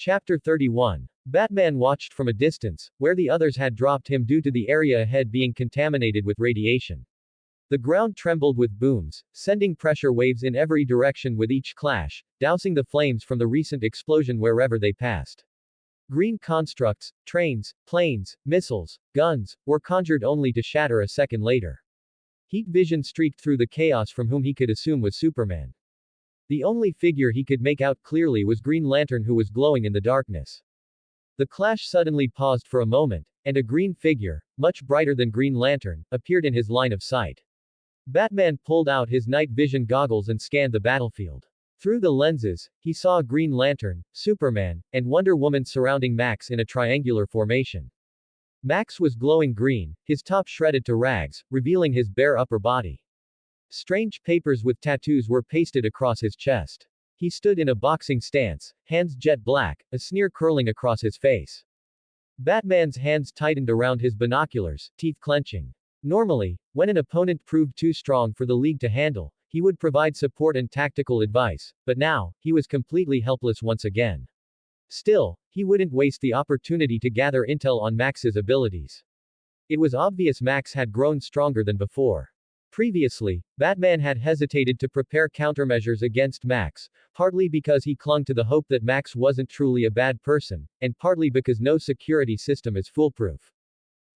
Chapter 31. Batman watched from a distance, where the others had dropped him due to the area ahead being contaminated with radiation. The ground trembled with booms, sending pressure waves in every direction with each clash, dousing the flames from the recent explosion wherever they passed. Green constructs, trains, planes, missiles, guns, were conjured only to shatter a second later. Heat vision streaked through the chaos from whom he could assume was Superman. The only figure he could make out clearly was Green Lantern, who was glowing in the darkness. The clash suddenly paused for a moment, and a green figure, much brighter than Green Lantern, appeared in his line of sight. Batman pulled out his night vision goggles and scanned the battlefield. Through the lenses, he saw Green Lantern, Superman, and Wonder Woman surrounding Max in a triangular formation. Max was glowing green, his top shredded to rags, revealing his bare upper body. Strange papers with tattoos were pasted across his chest. He stood in a boxing stance, hands jet black, a sneer curling across his face. Batman's hands tightened around his binoculars, teeth clenching. Normally, when an opponent proved too strong for the League to handle, he would provide support and tactical advice, but now, he was completely helpless once again. Still, he wouldn't waste the opportunity to gather intel on Max's abilities. It was obvious Max had grown stronger than before. Previously, Batman had hesitated to prepare countermeasures against Max, partly because he clung to the hope that Max wasn't truly a bad person, and partly because no security system is foolproof.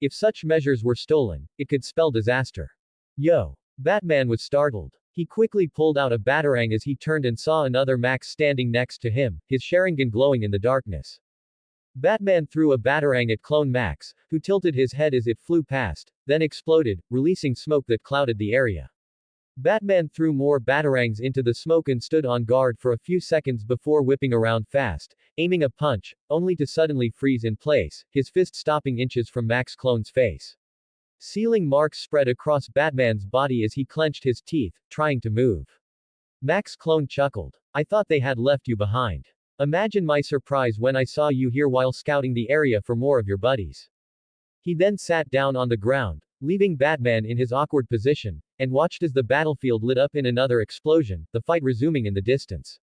If such measures were stolen, it could spell disaster. Yo! Batman was startled. He quickly pulled out a batarang as he turned and saw another Max standing next to him, his Sharingan glowing in the darkness. Batman threw a batarang at Clone Max, who tilted his head as it flew past, then exploded, releasing smoke that clouded the area. Batman threw more batarangs into the smoke and stood on guard for a few seconds before whipping around fast, aiming a punch, only to suddenly freeze in place, his fist stopping inches from Max Clone's face. Sealing marks spread across Batman's body as he clenched his teeth, trying to move. Max Clone chuckled. I thought they had left you behind. Imagine my surprise when I saw you here while scouting the area for more of your buddies. He then sat down on the ground, leaving Batman in his awkward position, and watched as the battlefield lit up in another explosion, the fight resuming in the distance.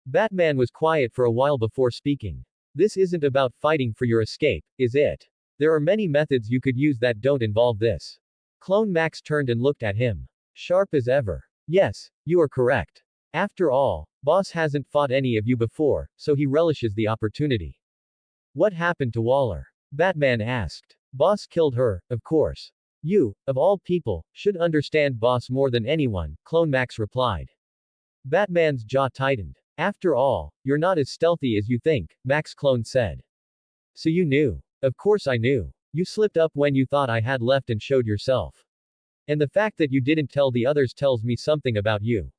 Batman was quiet for a while before speaking. This isn't about fighting for your escape, is it? There are many methods you could use that don't involve this. Clone Max turned and looked at him. Sharp as ever. Yes, you are correct. After all, Boss hasn't fought any of you before, so he relishes the opportunity. What happened to Waller? Batman asked. Boss killed her, of course. You, of all people, should understand Boss more than anyone, Clone Max replied. Batman's jaw tightened. After all, you're not as stealthy as you think, Max Clone said. So you knew. Of course I knew. You slipped up when you thought I had left and showed yourself. And the fact that you didn't tell the others tells me something about you.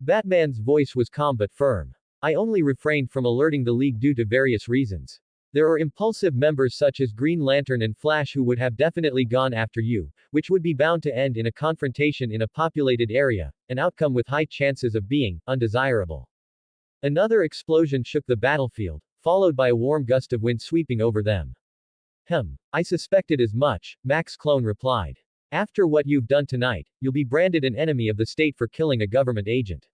Batman's voice was calm but firm. I only refrained from alerting the League due to various reasons. There are impulsive members such as Green Lantern and Flash who would have definitely gone after you, which would be bound to end in a confrontation in a populated area, an outcome with high chances of being undesirable. Another explosion shook the battlefield, followed by a warm gust of wind sweeping over them. I suspected as much, Max Clone replied. After what you've done tonight, you'll be branded an enemy of the state for killing a government agent.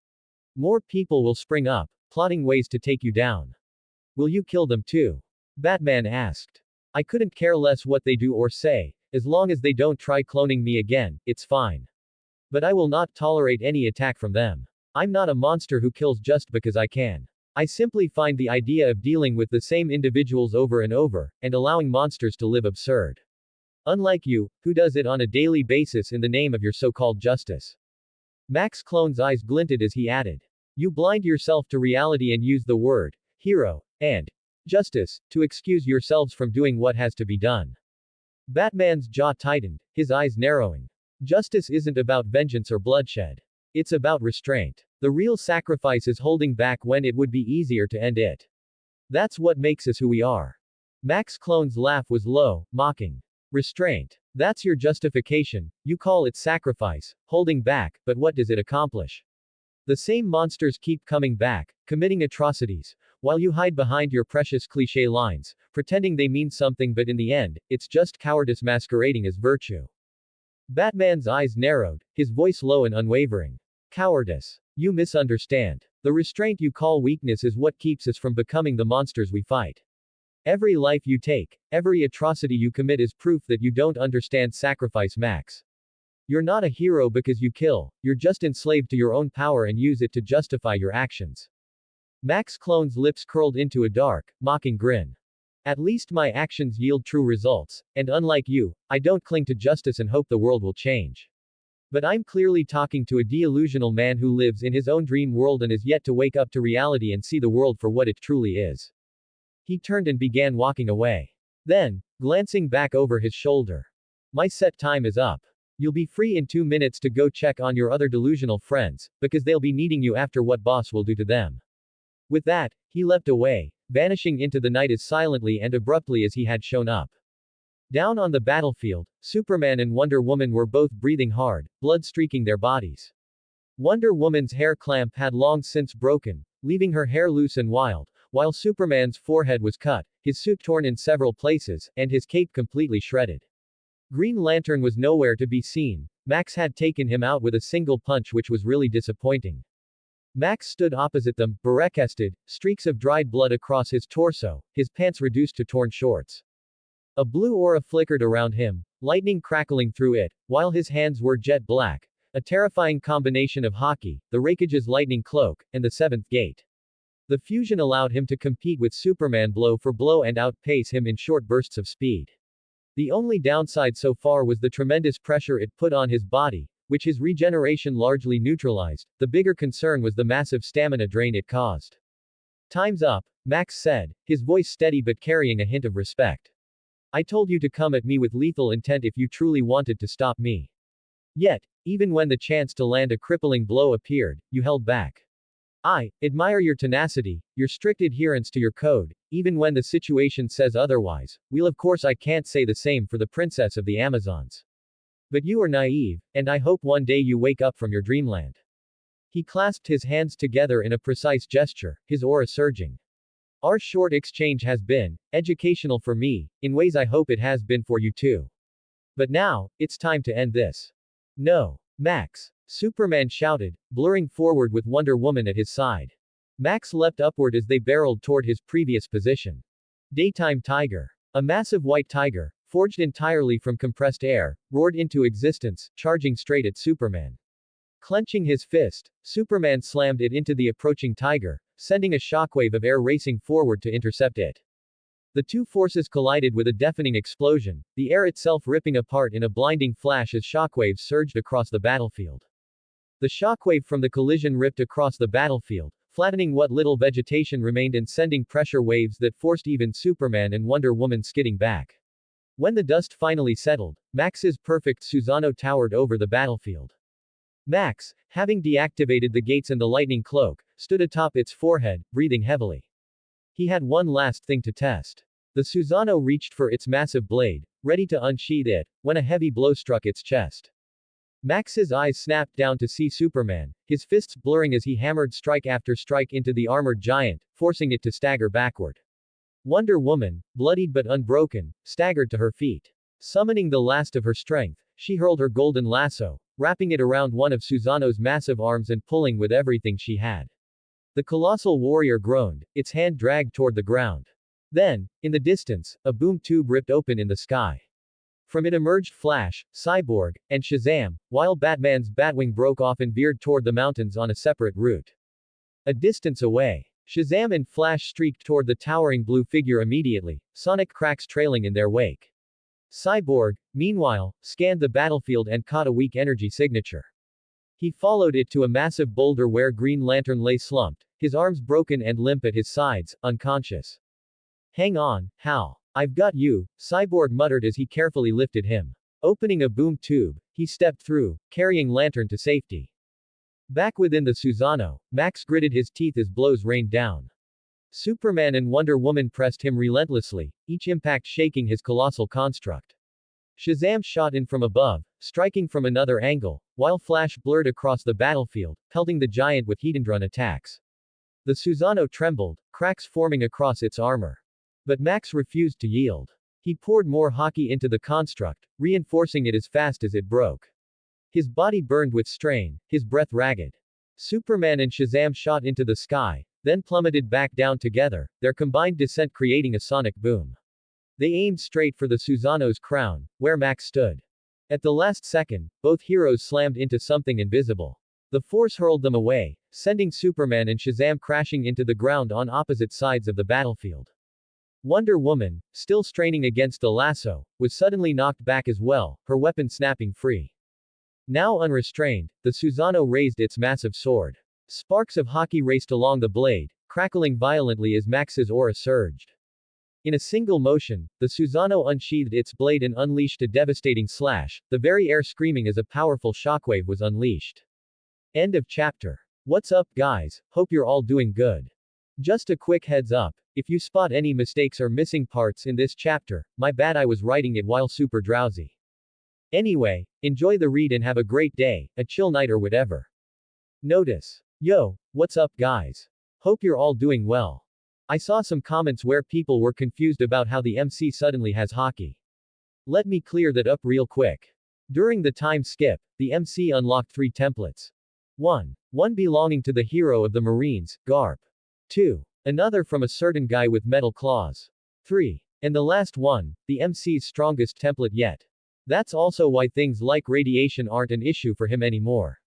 More people will spring up, plotting ways to take you down. Will you kill them too? Batman asked. I couldn't care less what they do or say, as long as they don't try cloning me again, it's fine. But I will not tolerate any attack from them. I'm not a monster who kills just because I can. I simply find the idea of dealing with the same individuals over and over, and allowing monsters to live absurd. Unlike you, who does it on a daily basis in the name of your so-called justice. Max Clone's eyes glinted as he added. You blind yourself to reality and use the word, hero, and justice, to excuse yourselves from doing what has to be done. Batman's jaw tightened, his eyes narrowing. Justice isn't about vengeance or bloodshed. It's about restraint. The real sacrifice is holding back when it would be easier to end it. That's what makes us who we are. Max Clone's laugh was low, mocking. Restraint. That's your justification, you call it sacrifice, holding back, but what does it accomplish? The same monsters keep coming back, committing atrocities, while you hide behind your precious cliché lines, pretending they mean something, but in the end, it's just cowardice masquerading as virtue. Batman's eyes narrowed, his voice low and unwavering. Cowardice. You misunderstand. The restraint you call weakness is what keeps us from becoming the monsters we fight. Every life you take, every atrocity you commit is proof that you don't understand sacrifice, Max. You're not a hero because you kill, you're just enslaved to your own power and use it to justify your actions. Max Clone's lips curled into a dark, mocking grin. At least my actions yield true results, and unlike you, I don't cling to justice and hope the world will change. But I'm clearly talking to a delusional man who lives in his own dream world and is yet to wake up to reality and see the world for what it truly is. He turned and began walking away. Then, glancing back over his shoulder. My set time is up. You'll be free in 2 minutes to go check on your other delusional friends, because they'll be needing you after what boss will do to them. With that, he leapt away, vanishing into the night as silently and abruptly as he had shown up. Down on the battlefield, Superman and Wonder Woman were both breathing hard, blood streaking their bodies. Wonder Woman's hair clamp had long since broken, leaving her hair loose and wild, while Superman's forehead was cut, his suit torn in several places, and his cape completely shredded. Green Lantern was nowhere to be seen. Max had taken him out with a single punch, which was really disappointing. Max stood opposite them, barricaded, streaks of dried blood across his torso, his pants reduced to torn shorts. A blue aura flickered around him, lightning crackling through it, while his hands were jet black, a terrifying combination of Haki, the Raikage's lightning cloak, and the seventh gate. The fusion allowed him to compete with Superman blow for blow and outpace him in short bursts of speed. The only downside so far was the tremendous pressure it put on his body, which his regeneration largely neutralized. The bigger concern was the massive stamina drain it caused. Time's up, Max said, his voice steady but carrying a hint of respect. I told you to come at me with lethal intent if you truly wanted to stop me. Yet, even when the chance to land a crippling blow appeared, you held back. I admire your tenacity, your strict adherence to your code, even when the situation says otherwise. Well, of course I can't say the same for the Princess of the Amazons. But you are naive, and I hope one day you wake up from your dreamland. He clasped his hands together in a precise gesture, his aura surging. Our short exchange has been educational for me, in ways I hope it has been for you too. But now, it's time to end this. No. Max. Superman shouted, blurring forward with Wonder Woman at his side. Max leapt upward as they barreled toward his previous position. Daytime Tiger. A massive white tiger, forged entirely from compressed air, roared into existence, charging straight at Superman. Clenching his fist, Superman slammed it into the approaching tiger, sending a shockwave of air racing forward to intercept it. The two forces collided with a deafening explosion, the air itself ripping apart in a blinding flash as shockwaves surged across the battlefield. The shockwave from the collision ripped across the battlefield, flattening what little vegetation remained and sending pressure waves that forced even Superman and Wonder Woman skidding back. When the dust finally settled, Max's perfect Susanoo towered over the battlefield. Max, having deactivated the gates and the lightning cloak, stood atop its forehead, breathing heavily. He had one last thing to test. The Susanoo reached for its massive blade, ready to unsheath it, when a heavy blow struck its chest. Max's eyes snapped down to see Superman, his fists blurring as he hammered strike after strike into the armored giant, forcing it to stagger backward. Wonder Woman, bloodied but unbroken, staggered to her feet. Summoning the last of her strength, she hurled her golden lasso, wrapping it around one of Susanoo's massive arms and pulling with everything she had. The colossal warrior groaned, its hand dragged toward the ground. Then, in the distance, a boom tube ripped open in the sky. From it emerged Flash, Cyborg, and Shazam, while Batman's Batwing broke off and veered toward the mountains on a separate route. A distance away, Shazam and Flash streaked toward the towering blue figure immediately, sonic cracks trailing in their wake. Cyborg, meanwhile, scanned the battlefield and caught a weak energy signature. He followed it to a massive boulder where Green Lantern lay slumped, his arms broken and limp at his sides, unconscious. Hang on, Hal. I've got you, Cyborg muttered as he carefully lifted him. Opening a boom tube, he stepped through, carrying Lantern to safety. Back within the Susanoo, Max gritted his teeth as blows rained down. Superman and Wonder Woman pressed him relentlessly, each impact shaking his colossal construct. Shazam shot in from above, striking from another angle, while Flash blurred across the battlefield, pelting the giant with heatendrun attacks. The Susanoo trembled, cracks forming across its armor. But Max refused to yield. He poured more Haki into the construct, reinforcing it as fast as it broke. His body burned with strain, his breath ragged. Superman and Shazam shot into the sky, then plummeted back down together, their combined descent creating a sonic boom. They aimed straight for the Susanoo's crown, where Max stood. At the last second, both heroes slammed into something invisible. The force hurled them away, sending Superman and Shazam crashing into the ground on opposite sides of the battlefield. Wonder Woman, still straining against the lasso, was suddenly knocked back as well, her weapon snapping free. Now unrestrained, the Susanoo raised its massive sword. Sparks of hockey raced along the blade, crackling violently as Max's aura surged. In a single motion, the Susanoo unsheathed its blade and unleashed a devastating slash, the very air screaming as a powerful shockwave was unleashed. End of chapter. What's up guys, hope you're all doing good. Just a quick heads up, if you spot any mistakes or missing parts in this chapter, my bad, I was writing it while super drowsy. Anyway, enjoy the read and have a great day, a chill night or whatever. Notice. Yo, what's up guys? Hope you're all doing well. I saw some comments where people were confused about how the MC suddenly has hockey. Let me clear that up real quick. During the time skip, the MC unlocked 3 templates. 1. One belonging to the hero of the Marines, Garp. 2. Another from a certain guy with metal claws. 3. And the last one, the MC's strongest template yet. That's also why things like radiation aren't an issue for him anymore.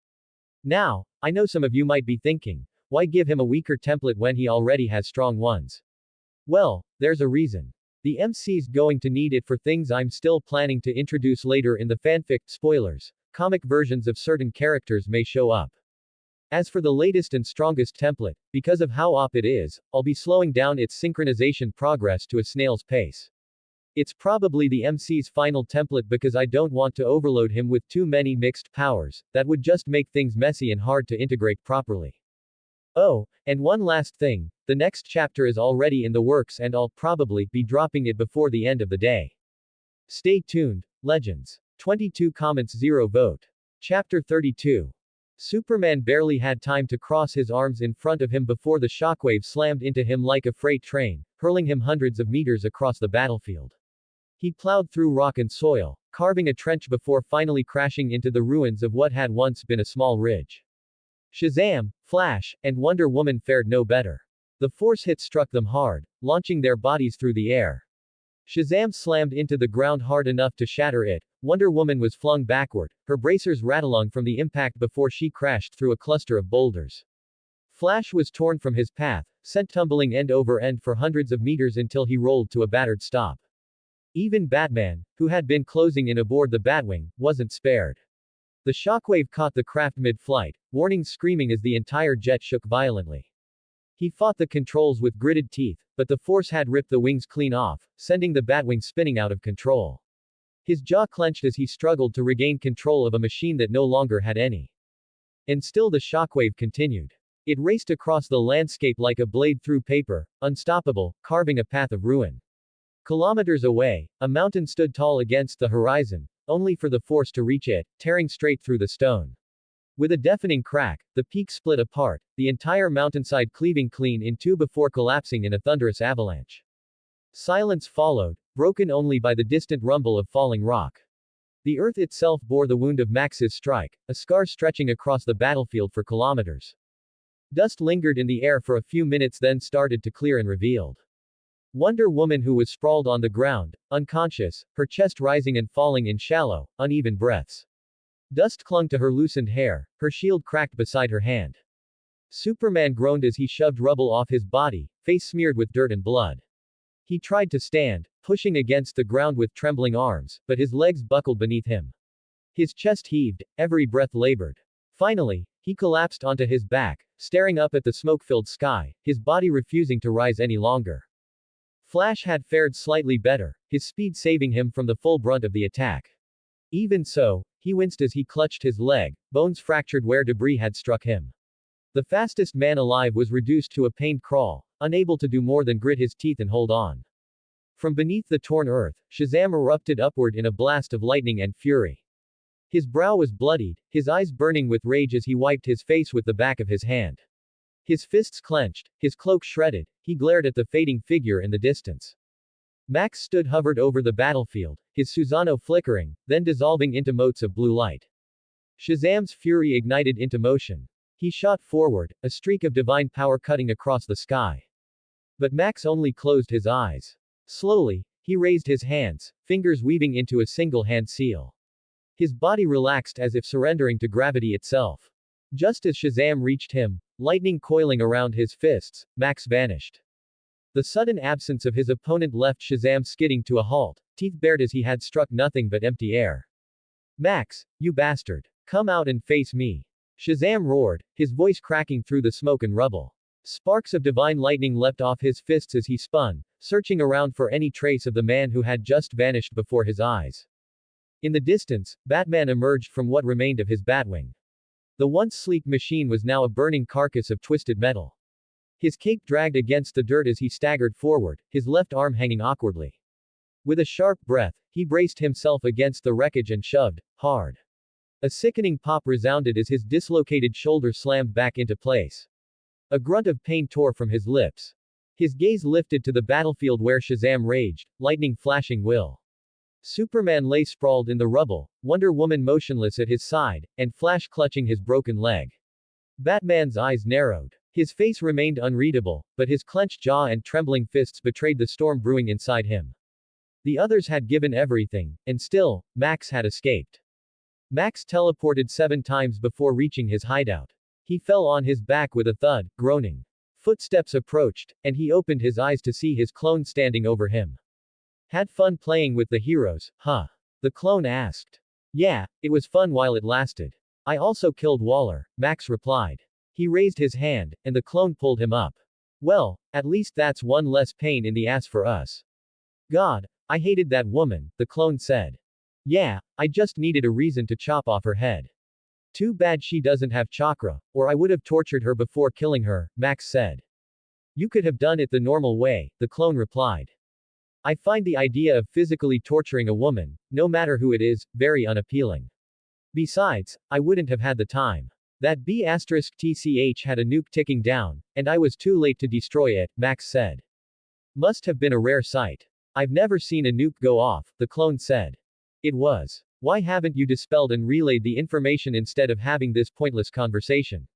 Now, I know some of you might be thinking, why give him a weaker template when he already has strong ones? Well, there's a reason. The MC's going to need it for things I'm still planning to introduce later in the fanfic. Spoilers. Comic versions of certain characters may show up. As for the latest and strongest template, because of how OP it is, I'll be slowing down its synchronization progress to a snail's pace. It's probably the MC's final template because I don't want to overload him with too many mixed powers, that would just make things messy and hard to integrate properly. Oh, and one last thing, the next chapter is already in the works and I'll probably be dropping it before the end of the day. Stay tuned, legends. 22 comments 0 vote. Chapter 32. Superman barely had time to cross his arms in front of him before the shockwave slammed into him like a freight train, hurling him hundreds of meters across the battlefield. He plowed through rock and soil, carving a trench before finally crashing into the ruins of what had once been a small ridge. Shazam, Flash, and Wonder Woman fared no better. The force hit struck them hard, launching their bodies through the air. Shazam slammed into the ground hard enough to shatter it. Wonder Woman was flung backward, her bracers rattling from the impact before she crashed through a cluster of boulders. Flash was torn from his path, sent tumbling end over end for hundreds of meters until he rolled to a battered stop. Even Batman, who had been closing in aboard the Batwing, wasn't spared. The shockwave caught the craft mid-flight, warnings screaming as the entire jet shook violently. He fought the controls with gritted teeth, but the force had ripped the wings clean off, sending the Batwing spinning out of control. His jaw clenched as he struggled to regain control of a machine that no longer had any. And still the shockwave continued. It raced across the landscape like a blade through paper, unstoppable, carving a path of ruin. Kilometers away, a mountain stood tall against the horizon, only for the force to reach it, tearing straight through the stone. With a deafening crack, the peak split apart, the entire mountainside cleaving clean in two before collapsing in a thunderous avalanche. Silence followed, broken only by the distant rumble of falling rock. The earth itself bore the wound of Max's strike, a scar stretching across the battlefield for kilometers. Dust lingered in the air for a few minutes, then started to clear and revealed Wonder Woman, who was sprawled on the ground, unconscious, her chest rising and falling in shallow, uneven breaths. Dust clung to her loosened hair, her shield cracked beside her hand. Superman groaned as he shoved rubble off his body, face smeared with dirt and blood. He tried to stand, pushing against the ground with trembling arms, but his legs buckled beneath him. His chest heaved, every breath labored. Finally, he collapsed onto his back, staring up at the smoke-filled sky, his body refusing to rise any longer. Flash had fared slightly better, his speed saving him from the full brunt of the attack. Even so, he winced as he clutched his leg, bones fractured where debris had struck him. The fastest man alive was reduced to a pained crawl, unable to do more than grit his teeth and hold on. From beneath the torn earth, Shazam erupted upward in a blast of lightning and fury. His brow was bloodied, his eyes burning with rage as he wiped his face with the back of his hand. His fists clenched, his cloak shredded, he glared at the fading figure in the distance. Max stood hovered over the battlefield, his Susanoo flickering, then dissolving into motes of blue light. Shazam's fury ignited into motion. He shot forward, a streak of divine power cutting across the sky. But Max only closed his eyes. Slowly, he raised his hands, fingers weaving into a single hand seal. His body relaxed as if surrendering to gravity itself. Just as Shazam reached him, lightning coiling around his fists, Max vanished. The sudden absence of his opponent left Shazam skidding to a halt, teeth bared as he had struck nothing but empty air. Max, you bastard. Come out and face me. Shazam roared, his voice cracking through the smoke and rubble. Sparks of divine lightning leapt off his fists as he spun, searching around for any trace of the man who had just vanished before his eyes. In the distance, Batman emerged from what remained of his Batwing. The once sleek machine was now a burning carcass of twisted metal. His cape dragged against the dirt as he staggered forward, his left arm hanging awkwardly. With a sharp breath, he braced himself against the wreckage and shoved hard. A sickening pop resounded as his dislocated shoulder slammed back into place. A grunt of pain tore from his lips. His gaze lifted to the battlefield where Shazam raged, lightning flashing will. Superman lay sprawled in the rubble, Wonder Woman motionless at his side, and Flash clutching his broken leg. Batman's eyes narrowed. His face remained unreadable, but his clenched jaw and trembling fists betrayed the storm brewing inside him. The others had given everything, and still, Max had escaped. Max teleported 7 times before reaching his hideout. He fell on his back with a thud, groaning. Footsteps approached, and he opened his eyes to see his clone standing over him. Had fun playing with the heroes, huh? The clone asked. Yeah, it was fun while it lasted. I also killed Waller, Max replied. He raised his hand, and the clone pulled him up. Well, at least that's one less pain in the ass for us. God, I hated that woman, the clone said. Yeah, I just needed a reason to chop off her head. Too bad she doesn't have chakra, or I would have tortured her before killing her, Max said. You could have done it the normal way, the clone replied. I find the idea of physically torturing a woman, no matter who it is, very unappealing. Besides, I wouldn't have had the time. That B*TCH had a nuke ticking down, and I was too late to destroy it, Max said. Must have been a rare sight. I've never seen a nuke go off, the clone said. It was. Why haven't you dispelled and relayed the information instead of having this pointless conversation?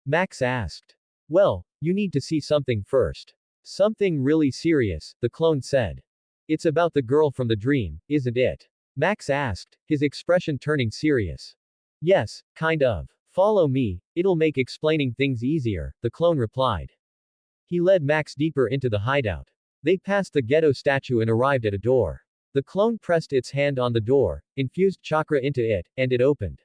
Max asked. Well, you need to see something first. Something really serious, the clone said. It's about the girl from the dream, isn't it? Max asked, his expression turning serious. Yes, kind of. Follow me, it'll make explaining things easier, the clone replied. He led Max deeper into the hideout. They passed the ghetto statue and arrived at a door. The clone pressed its hand on the door, infused chakra into it, and it opened.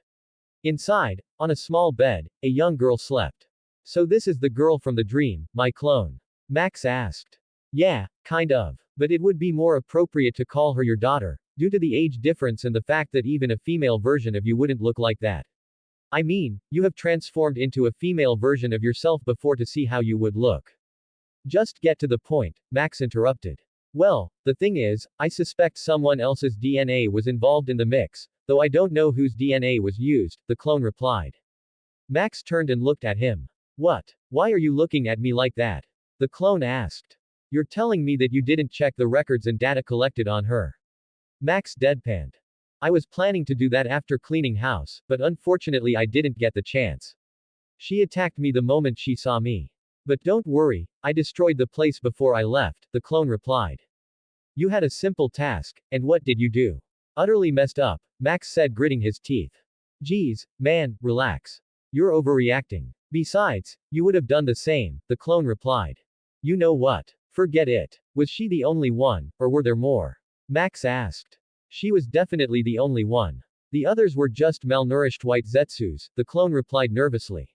Inside, on a small bed, a young girl slept. So this is the girl from the dream, my clone? Max asked. Yeah, kind of. But it would be more appropriate to call her your daughter, due to the age difference and the fact that even a female version of you wouldn't look like that. I mean, you have transformed into a female version of yourself before to see how you would look. Just get to the point, Max interrupted. Well, the thing is, I suspect someone else's DNA was involved in the mix, though I don't know whose DNA was used, the clone replied. Max turned and looked at him. What? Why are you looking at me like that? The clone asked. You're telling me that you didn't check the records and data collected on her. Max deadpanned. I was planning to do that after cleaning house, but unfortunately I didn't get the chance. She attacked me the moment she saw me. But don't worry, I destroyed the place before I left, the clone replied. You had a simple task, and what did you do? Utterly messed up, Max said gritting his teeth. Geez, man, relax. You're overreacting. Besides, you would have done the same, the clone replied. You know what? Forget it. Was she the only one, or were there more? Max asked. She was definitely the only one. The others were just malnourished white Zetsus, the clone replied nervously.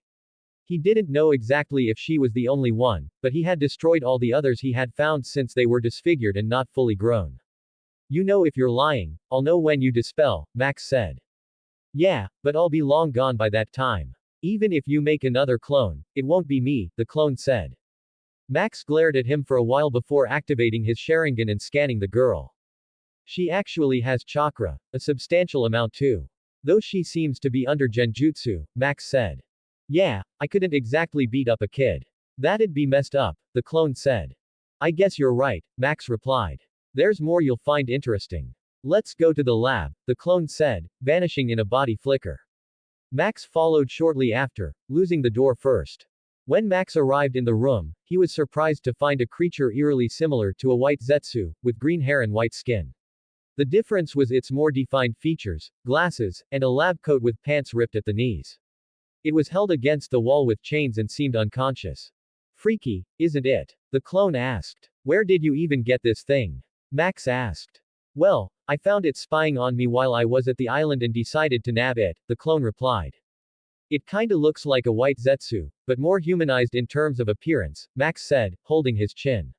He didn't know exactly if she was the only one, but he had destroyed all the others he had found since they were disfigured and not fully grown. You know if you're lying, I'll know when you dispel, Max said. Yeah, but I'll be long gone by that time. Even if you make another clone, it won't be me, the clone said. Max glared at him for a while before activating his Sharingan and scanning the girl. She actually has chakra, a substantial amount too. Though she seems to be under genjutsu, Max said. Yeah, I couldn't exactly beat up a kid. That'd be messed up, the clone said. I guess you're right, Max replied. There's more you'll find interesting. Let's go to the lab, the clone said, vanishing in a body flicker. Max followed shortly after, losing the door first. When Max arrived in the room, he was surprised to find a creature eerily similar to a white Zetsu, with green hair and white skin. The difference was its more defined features, glasses, and a lab coat with pants ripped at the knees. It was held against the wall with chains and seemed unconscious. Freaky, isn't it? The clone asked. Where did you even get this thing? Max asked. Well, I found it spying on me while I was at the island and decided to nab it, the clone replied. It kinda looks like a white Zetsu, but more humanized in terms of appearance, Max said, holding his chin.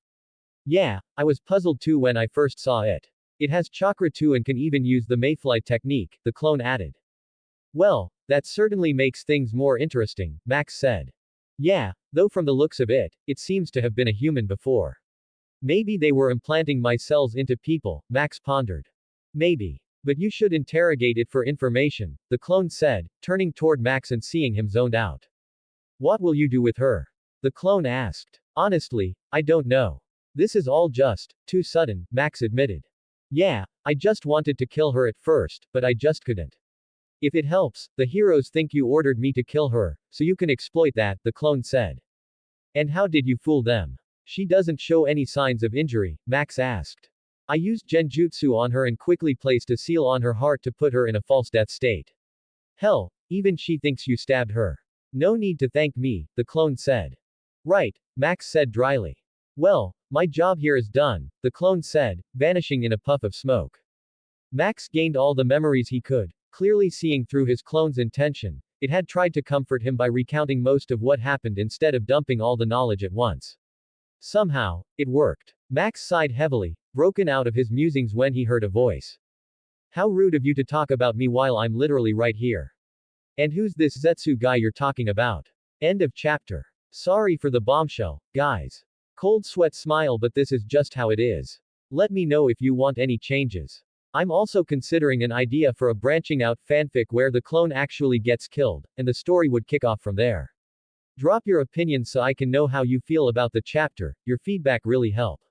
Yeah, I was puzzled too when I first saw it. It has chakra too and can even use the mayfly technique, the clone added. Well, that certainly makes things more interesting, Max said. Yeah, though from the looks of it, it seems to have been a human before. Maybe they were implanting my cells into people, Max pondered. Maybe. But you should interrogate it for information, the clone said, turning toward Max and seeing him zoned out. What will you do with her? The clone asked. Honestly, I don't know. This is all just too sudden, Max admitted. Yeah, I just wanted to kill her at first, but I just couldn't. If it helps, the heroes think you ordered me to kill her, so you can exploit that, the clone said. And how did you fool them? She doesn't show any signs of injury, Max asked. I used genjutsu on her and quickly placed a seal on her heart to put her in a false death state. Hell, even she thinks you stabbed her. No need to thank me, the clone said. Right, Max said dryly. Well, my job here is done, the clone said, vanishing in a puff of smoke. Max gained all the memories he could, clearly seeing through his clone's intention. It had tried to comfort him by recounting most of what happened instead of dumping all the knowledge at once. Somehow, it worked. Max sighed heavily, broken out of his musings when he heard a voice. How rude of you to talk about me while I'm literally right here. And who's this Zetsu guy you're talking about? End of chapter. Sorry for the bombshell, guys. Cold sweat smile, but this is just how it is. Let me know if you want any changes. I'm also considering an idea for a branching out fanfic where the clone actually gets killed, and the story would kick off from there. Drop your opinions so I can know how you feel about the chapter, your feedback really help.